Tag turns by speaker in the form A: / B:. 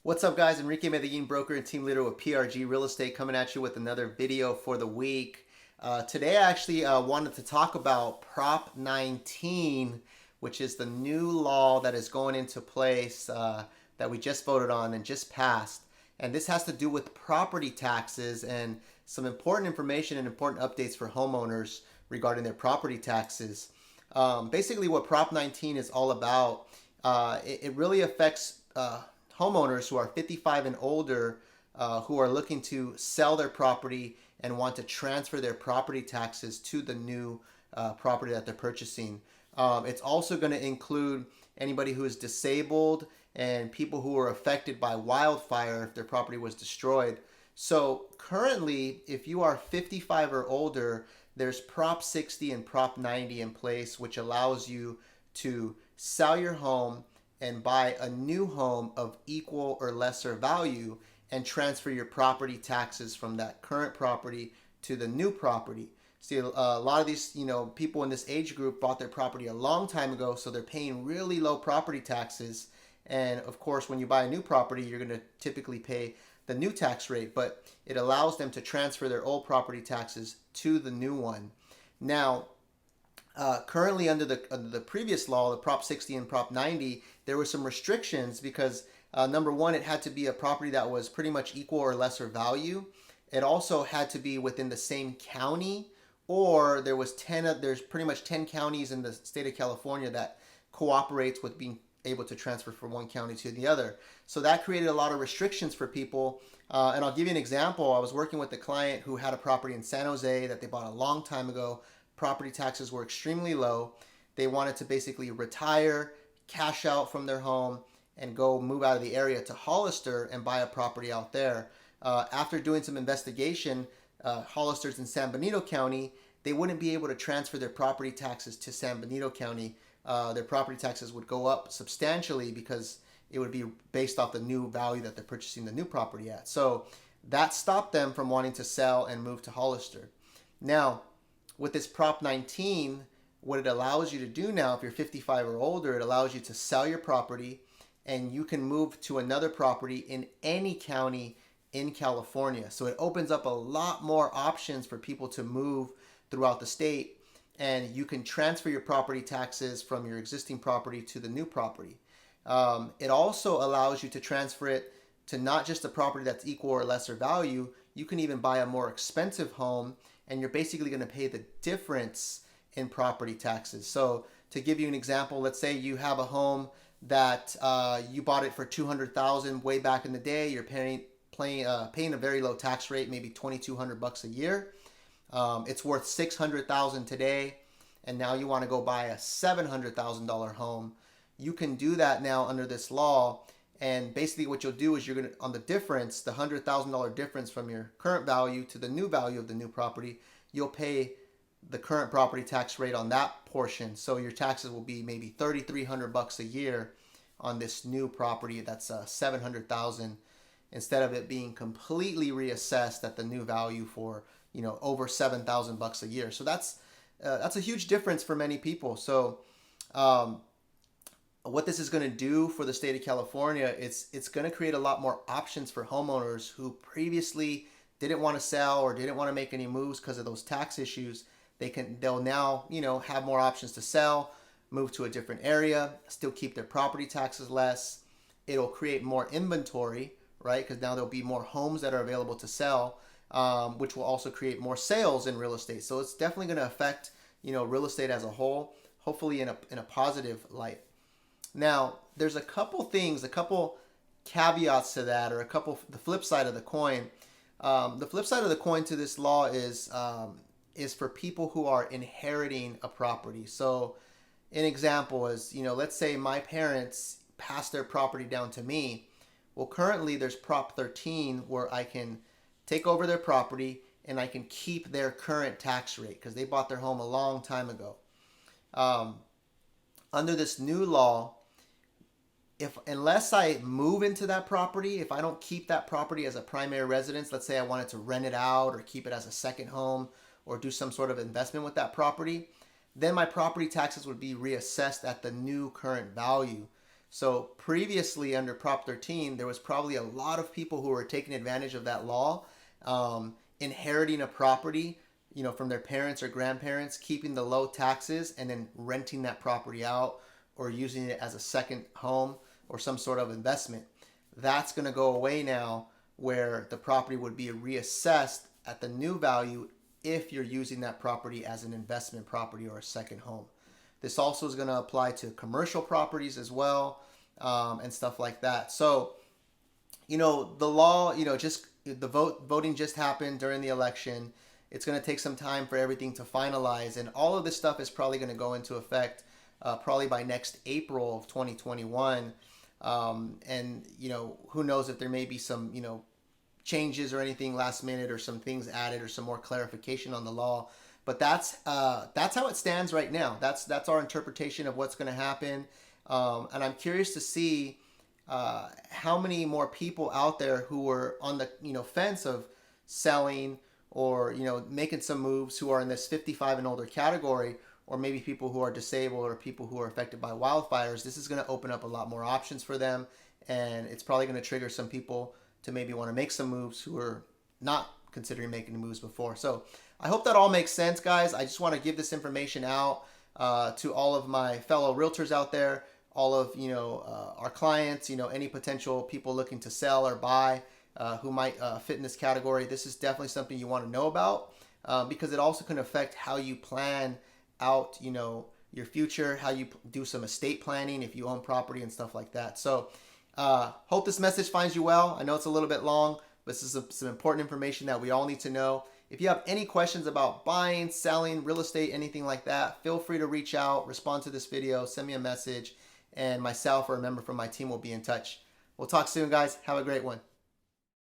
A: What's up, guys? Enrique Medellin, broker and team leader with PRG Real Estate, coming at you with another video for the week. Today, I actually wanted to talk about Prop 19, which is the new law that is going into place that we just voted on and just passed. And this has to do with property taxes and some important information and important updates for homeowners regarding their property taxes. Basically, what Prop 19 is all about, it really affects homeowners who are 55 and older, who are looking to sell their property and want to transfer their property taxes to the new property that they're purchasing. It's also going to include anybody who is disabled and people who are affected by wildfire if their property was destroyed. So currently, if you are 55 or older, there's Prop 60 and Prop 90 in place, which allows you to sell your home and buy a new home of equal or lesser value and transfer your property taxes from that current property to the new property. See, a lot of these, people in this age group bought their property a long time ago, so they're paying really low property taxes. And of course, when you buy a new property, you're going to typically pay the new tax rate, but it allows them to transfer their old property taxes to the new one. Now, currently under the previous law, the Prop 60 and Prop 90, there were some restrictions because number one, it had to be a property that was pretty much equal or lesser value. It also had to be within the same county, or there's pretty much 10 counties in the state of California that cooperates with being able to transfer from one county to the other. So that created a lot of restrictions for people. And I'll give you an example. I was working with a client who had a property in San Jose that they bought a long time ago. Property taxes were extremely low. They wanted to basically retire, cash out from their home, and go move out of the area to Hollister and buy a property out there. After doing some investigation, Hollister's in San Benito County, they wouldn't be able to transfer their property taxes to San Benito County. Their property taxes would go up substantially because it would be based off the new value that they're purchasing the new property at. So that stopped them from wanting to sell and move to Hollister. Now, with this Prop 19, what it allows you to do now, if you're 55 or older, it allows you to sell your property and you can move to another property in any county in California. So it opens up a lot more options for people to move throughout the state, and you can transfer your property taxes from your existing property to the new property. It also allows you to transfer it to not just a property that's equal or lesser value. You can even buy a more expensive home, and you're basically going to pay the difference in property taxes. So to give you an example, let's say you have a home that you bought it for $200,000 way back in the day. You're paying a very low tax rate, maybe $2,200 a year. It's worth $600,000 today, and now you want to go buy a $700,000 home. You can do that now under this law. And basically what you'll do is you're going to, on the difference, the $100,000 difference from your current value to the new value of the new property, you'll pay the current property tax rate on that portion. So your taxes will be maybe $3,300 a year on this new property that's $700,000, instead of it being completely reassessed at the new value for over $7,000 a year. So that's a huge difference for many people. So what this is going to do for the state of California, it's going to create a lot more options for homeowners who previously didn't want to sell or didn't want to make any moves because of those tax issues. They'll now have more options to sell, move to a different area, still keep their property taxes less. It'll create more inventory, right? Because now there'll be more homes that are available to sell, which will also create more sales in real estate. So it's definitely going to affect real estate as a whole, hopefully in a positive light. Now, there's a couple caveats to that, or the flip side of the coin. The flip side of the coin to this law is for people who are inheriting a property. So an example is, let's say my parents passed their property down to me. Well, currently there's Prop 13 where I can take over their property and I can keep their current tax rate because they bought their home a long time ago. Under this new law, unless I move into that property, if I don't keep that property as a primary residence, let's say I wanted to rent it out or keep it as a second home or do some sort of investment with that property, then my property taxes would be reassessed at the new current value. So previously under Prop 13, there was probably a lot of people who were taking advantage of that law, inheriting a property, from their parents or grandparents, keeping the low taxes, and then renting that property out or using it as a second home or some sort of investment. That's going to go away now, where the property would be reassessed at the new value if you're using that property as an investment property or a second home. This also is going to apply to commercial properties as well, and stuff like that. So, the law, just the voting just happened during the election. It's going to take some time for everything to finalize, and all of this stuff is probably going to go into effect probably by next April of 2021. And who knows if there may be some changes or anything last minute, or some things added, or some more clarification on the law. But that's how it stands right now. That's our interpretation of what's going to happen. And I'm curious to see how many more people out there who are on the fence of selling, or making some moves, who are in this 55 and older category, or maybe people who are disabled, or people who are affected by wildfires. This is going to open up a lot more options for them, and it's probably going to trigger some people to maybe want to make some moves who are not considering making the moves before. So I hope that all makes sense, guys. I just want to give this information out to all of my fellow realtors out there, all of our clients, any potential people looking to sell or buy who might fit in this category. This is definitely something you want to know about, because it also can affect how you plan out your future, how you do some estate planning if you own property and stuff like that. So hope this message finds you well. I know it's a little bit long, but this is some important information that we all need to know. If you have any questions about buying, selling, real estate, anything like that, feel free to reach out, respond to this video, send me a message, and myself or a member from my team will be in touch. We'll talk soon, guys. Have a great one.